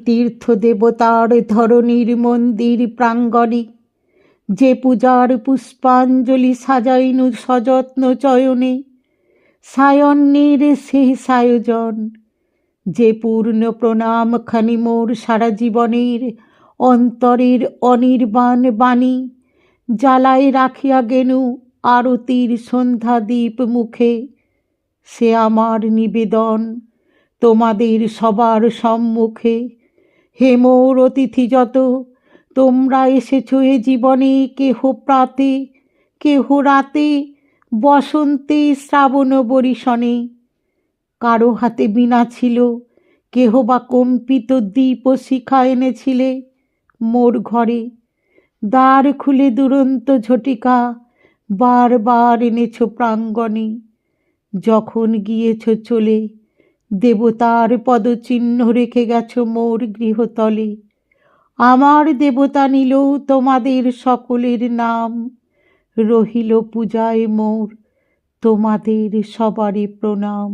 তীর্থ দেবতার ধরণীর মন্দির প্রাঙ্গণে যে পূজার পুষ্পাঞ্জলি সাজাইনু সযত্ন চয়নে, সায়ন্যের সেই সায়োজন, যে পূর্ণ প্রণাম খানি মোর সারা জীবনের অন্তরের অনির্বাণ বাণী, জ্বালায় রাখিয়া গেনু আরতির সন্ধ্যা দীপ মুখে, সে আমার নিবেদন তোমাদের সবার সম্মুখে। হে মোর অতিথি যত, তোমরা এসেছ এ জীবনে, কেহ প্রাতে কেহ রাতে, বসন্তে শ্রাবণ বরিশনে। কারো হাতে বীণা ছিল, কেহ বা কম্পিত দীপ ও শিখা এনেছিলে মোর ঘরে। দ্বার খুলে দুরন্ত ঝটিকা বারবার এনেছ প্রাঙ্গণে। যখন গিয়েছ চলে, দেবতার পদচিহ্ন রেখে গেছ মোর গৃহতলে। আমার দেবতা নিল তোমাদের সকলের নাম, রহিল পূজায় মোর তোমাদের সবারই প্রণাম।